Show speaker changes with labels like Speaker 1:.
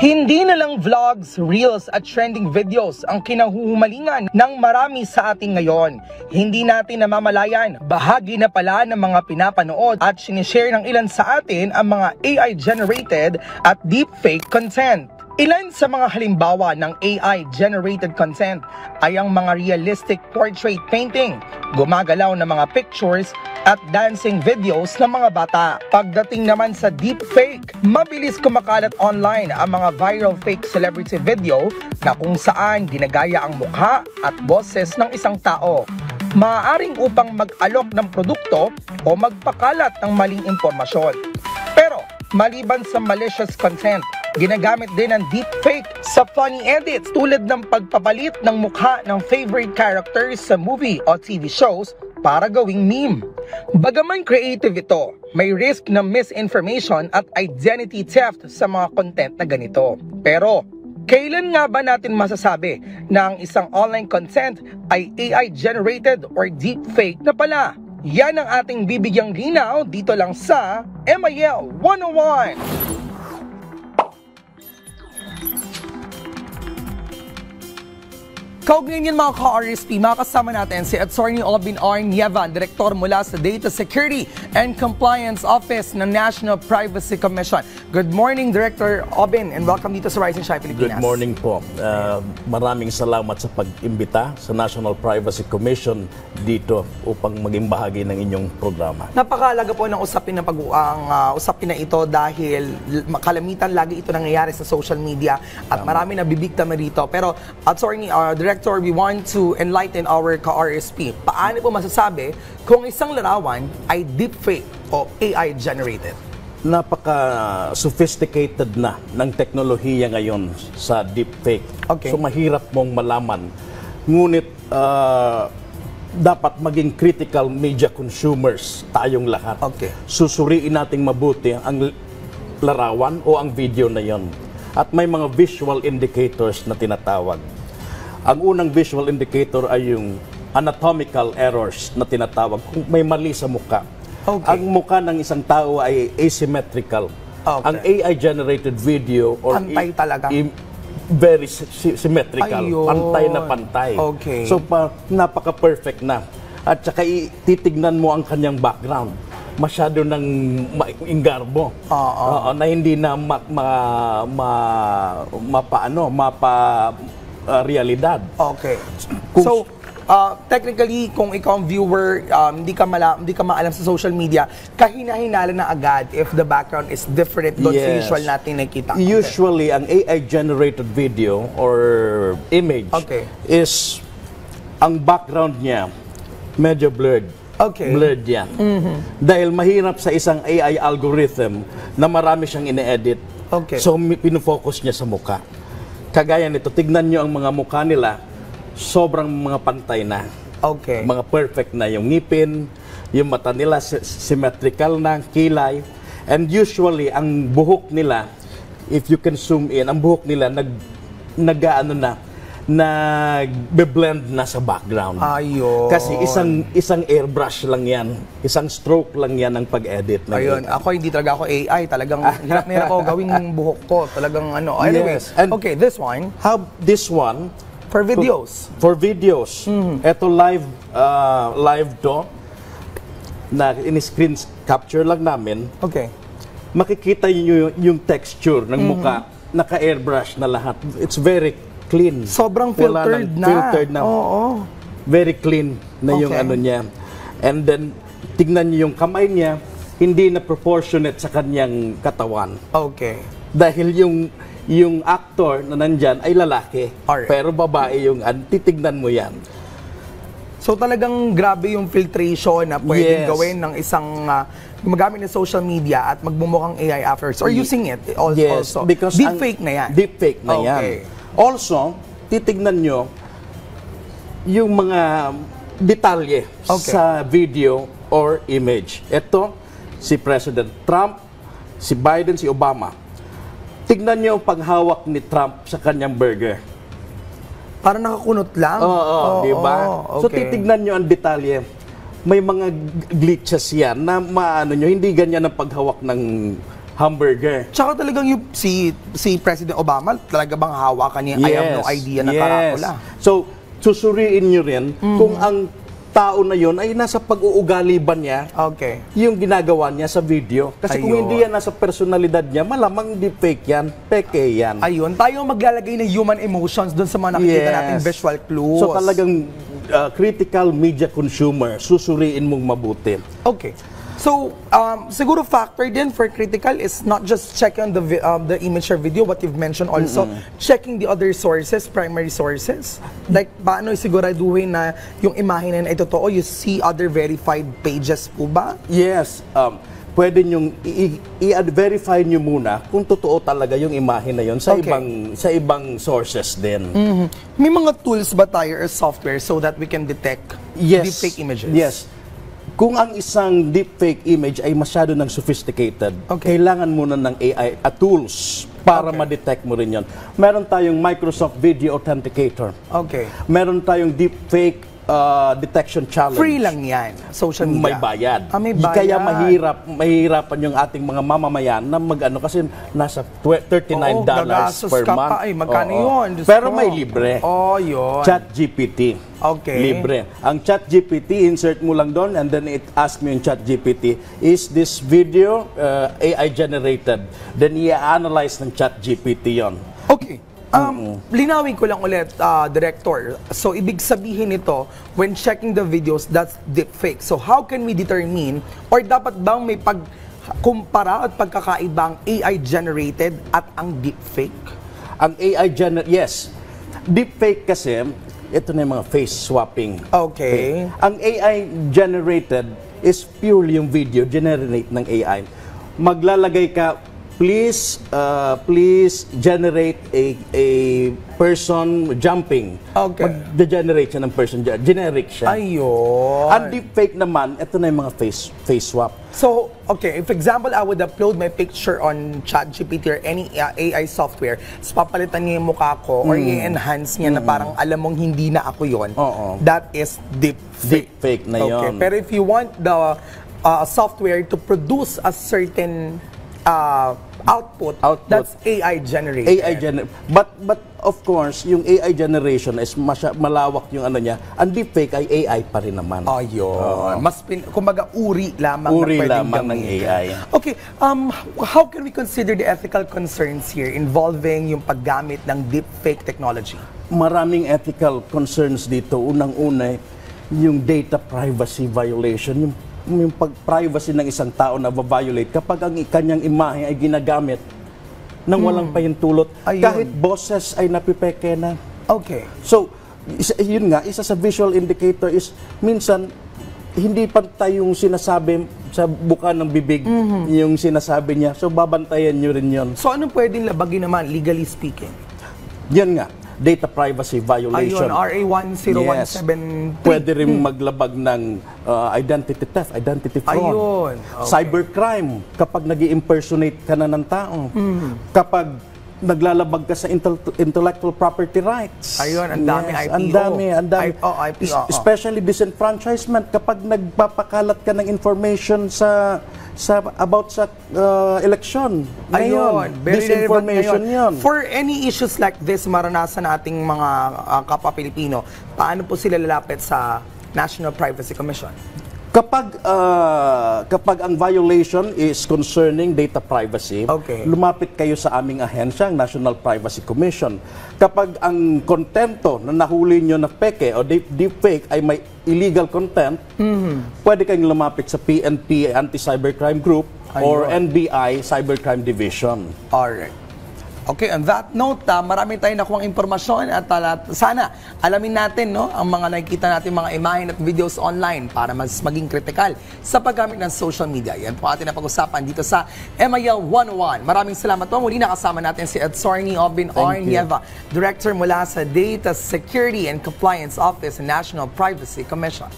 Speaker 1: Hindi na lang vlogs, reels at trending videos ang kinahuhumalingan ng marami sa ating ngayon. Hindi natin namamalayan, bahagi na pala ng mga pinapanood at sinishare ng ilan sa atin ang mga AI-generated at deepfake content. Ilan sa mga halimbawa ng AI-generated content ay ang mga realistic portrait painting, gumagalaw na mga pictures at dancing videos ng mga bata. Pagdating naman sa deepfake, mabilis kumakalat online ang mga viral fake celebrity video na kung saan ginagaya ang mukha at boses ng isang tao. Maaaring upang mag-alok ng produkto o magpakalat ng maling impormasyon. Pero maliban sa malicious content, ginagamit din ang deepfake sa funny edits tulad ng pagpapalit ng mukha ng favorite characters sa movie o TV shows para gawing meme. Bagaman creative ito, may risk ng misinformation at identity theft sa mga content na ganito. Pero, kailan nga ba natin masasabi na ang isang online content ay AI-generated or deepfake na pala? Yan ang ating bibigyang linaw dito lang sa MIL 101! Kaugnay niyan mga ka-RSP, makasama natin si Attorney Obin R. Nievan, Direktor mula sa Data Security and Compliance Office ng National Privacy Commission. Good morning, Director Obin, and welcome dito sa Rise and Shine Pilipinas.
Speaker 2: Good morning po. Maraming salamat sa pag-imbita sa National Privacy Commission dito upang maging bahagi ng inyong programa.
Speaker 1: Napakahalaga po ng usapin na ito dahil kalamitan lagi ito nangyayari sa social media at marami na bibiktima rito. Pero Attorney, Director, we want to enlighten our ka-RSP. Paano po masasabi kung isang larawan ay deepfake o AI-generated?
Speaker 2: Napaka-sophisticated na ng teknolohiya ngayon sa deepfake.
Speaker 1: Okay.
Speaker 2: So mahirap mong malaman. Ngunit dapat maging critical media consumers tayong lahat.
Speaker 1: Okay.
Speaker 2: Susuriin nating mabuti ang larawan o ang video na yon. At may mga visual indicators na tinatawag. Ang unang visual indicator ay yung anatomical errors na tinatawag kung may mali sa muka.
Speaker 1: Okay.
Speaker 2: Ang muka ng isang tao ay asymmetrical.
Speaker 1: Okay.
Speaker 2: Ang AI-generated video or
Speaker 1: pantay talaga.
Speaker 2: Very symmetrical.
Speaker 1: Ayun.
Speaker 2: Pantay na pantay.
Speaker 1: Okay.
Speaker 2: So napaka-perfect na. At saka titignan mo ang kanyang background. Masyado ng ingarbo. Na hindi na realidad.
Speaker 1: Okay. So, technically, kung ikaw ang viewer, hindi ka maalam sa social media, kahina-hinala na agad if the background is different doon sa usual natin nakita.
Speaker 2: Usually, ang AI-generated video or image is ang background niya medyo blurred.
Speaker 1: Okay.
Speaker 2: Blurred yan. Dahil mahirap sa isang AI algorithm na marami siyang ine-edit.
Speaker 1: Okay.
Speaker 2: So, pinofocus niya sa mukha. Kagaya nito, tignan nyo ang mga mukha nila, sobrang mga pantay na.
Speaker 1: Okay.
Speaker 2: Mga perfect na yung ngipin, yung mata nila symmetrical na, kilay. And usually, ang buhok nila, if you can zoom in, ang buhok nila nagbe-blend na sa background.
Speaker 1: Ayun.
Speaker 2: Kasi isang airbrush lang yan, isang stroke lang yan ang pag-edit.
Speaker 1: Ayun, ako hindi talaga ako AI, talagang hirap na hirap ako gawing buhok ko, talagang ano. Anyways,
Speaker 2: Yes.
Speaker 1: okay, this one.
Speaker 2: This one,
Speaker 1: For videos.
Speaker 2: For videos. Ito live to, na in-screen capture lang namin.
Speaker 1: Okay.
Speaker 2: Makikita nyo yung texture ng mukha, naka-airbrush na lahat. It's very clean.
Speaker 1: Sobrang filtered na.
Speaker 2: Filtered na.
Speaker 1: Oo.
Speaker 2: Very clean na yung ano niya. And then, tignan niyo yung kamay niya, hindi na proportionate sa kanyang katawan.
Speaker 1: Okay.
Speaker 2: Dahil yung actor na nandyan ay lalaki.
Speaker 1: Alright.
Speaker 2: Pero babae yung titignan mo yan.
Speaker 1: So talagang grabe yung filtration na pwedeng gawin ng isang gumagamit ng social media at magmumukhang AI afterwards or using it also.
Speaker 2: Because
Speaker 1: deepfake na yan.
Speaker 2: Deepfake na yan. Also, titignan nyo yung mga detalye sa video or image. Ito, si President Trump, si Biden, si Obama. Tignan nyo ang paghawak ni Trump sa kanyang burger.
Speaker 1: Parang nakakunot lang?
Speaker 2: Oo, di ba? So titignan nyo ang detalye. May mga glitches yan na maano nyo, hindi ganyan ang paghawak ng hamburger.
Speaker 1: Tsaka talagang yung si President Obama, talaga bang hawakan niya? I have no idea na karakula.
Speaker 2: So, susuriin nyo rin kung ang tao na yon ay nasa pag-uugali ba niya yung ginagawa niya sa video. Kasi kung hindi yan nasa personalidad niya, malamang deepfake yan, peke yan.
Speaker 1: Ayun, tayo maglalagay ng human emotions doon sa mga nakikita nating visual clues.
Speaker 2: So talagang critical media consumer, susuriin mong mabuti.
Speaker 1: Okay. So, siguro factor din for critical is not just checking the image or video, what you've mentioned also, checking the other sources, primary sources. Like, paano isiguraduhin na yung imahe na ito totoo? You see other verified pages po ba?
Speaker 2: Yes. Pwede nyong i-verify nyo muna kung totoo talaga yung imahe na yon sa ibang sources din.
Speaker 1: May mga tools ba tayo or software so that we can detect deepfake images?
Speaker 2: Yes. Kung ang isang deepfake image ay masyado ng sophisticated, kailangan muna ng AI tools para ma-detect mo rin yon. Meron tayong Microsoft Video Authenticator. Meron tayong deepfake detection challenge.
Speaker 1: Free lang yan, social media.
Speaker 2: May bayad.
Speaker 1: May bayad.
Speaker 2: Kaya mahirapan yung ating mga mamamayan na mag-ano kasi nasa $39 per month.
Speaker 1: Ay, magkano yun?
Speaker 2: Pero may libre.
Speaker 1: Yun.
Speaker 2: ChatGPT. Libre. Ang ChatGPT, insert mo lang doon and then it asks me yung ChatGPT, is this video AI generated? Then i-analyze ng ChatGPT yon.
Speaker 1: Linawin ko lang ulit, Director. So, ibig sabihin nito, when checking the videos, that's deepfake. So, how can we determine, or dapat bang may pagkumpara at pagkakaiba ang AI-generated at ang deepfake?
Speaker 2: Ang yes. Deepfake kasi, ito na yung mga face swapping. Ang AI-generated is purely yung video generate ng AI. Maglalagay ka, please generate a person jumping. Mag-generate siya ng person, generic siya.
Speaker 1: Ayun.
Speaker 2: Ang deepfake naman, ito na yung mga face swap.
Speaker 1: So, if example, I would upload my picture on ChatGPT or any AI software, papalitan niya yung mukha ko or i-enhance niya na parang alam mong hindi na ako yon. That is deepfake.
Speaker 2: Deepfake na yon.
Speaker 1: Pero if you want the software to produce a certain output, that's AI generated.
Speaker 2: But of course, yung AI generation is malawak yung ano niya. Ang deepfake ay AI pa rin naman.
Speaker 1: Mas kumbaga uri lamang
Speaker 2: ng AI.
Speaker 1: How can we consider the ethical concerns here involving yung paggamit ng deepfake technology?
Speaker 2: Maraming ethical concerns dito. Unang-una, yung data privacy violation, yung privacy ng isang tao na violate kapag ang kanyang imahe ay ginagamit nang walang pahintulot. Kahit boses ay napipeke na. So, yun nga, isa sa visual indicator is minsan hindi pantay yung sinasabi sa buka ng bibig yung sinasabi niya. So, babantayan nyo rin yun.
Speaker 1: So, anong pwedeng labagin naman, legally speaking?
Speaker 2: Yan nga. Data privacy violation.
Speaker 1: RA 10173.
Speaker 2: Pwede rin maglabag ng identity theft, identity fraud. Cybercrime, kapag nag-i-impersonate ka na ng tao. Kapag naglalabag ka sa intellectual property rights.
Speaker 1: Ang dami IPO.
Speaker 2: Ang dami. Especially disenfranchisement, kapag nagpapakalat ka ng information about sa election.
Speaker 1: Disinformation yun. For any issues like this, maranasan nating mga kapwa-Pilipino, paano po sila lalapit sa National Privacy Commission?
Speaker 2: Kapag ang violation is concerning data privacy, lumapit kayo sa aming ahensya, ang National Privacy Commission. Kapag ang kontento na nahuli nyo na peke o deepfake ay may illegal content, pwede kayong lumapit sa PNP Anti-Cybercrime Group or NBI Cybercrime Division.
Speaker 1: Alright. On that note, marami tayong nakuhang impormasyon at sana alamin natin ang mga nakikita natin mga imahen at videos online para mas maging kritikal sa paggamit ng social media. Yan po ating napag-usapan dito sa MIL 101. Maraming salamat po. Muli nakasama natin si Attorney Obin R. Nieva, Director mula sa Data Security and Compliance Office ng National Privacy Commission.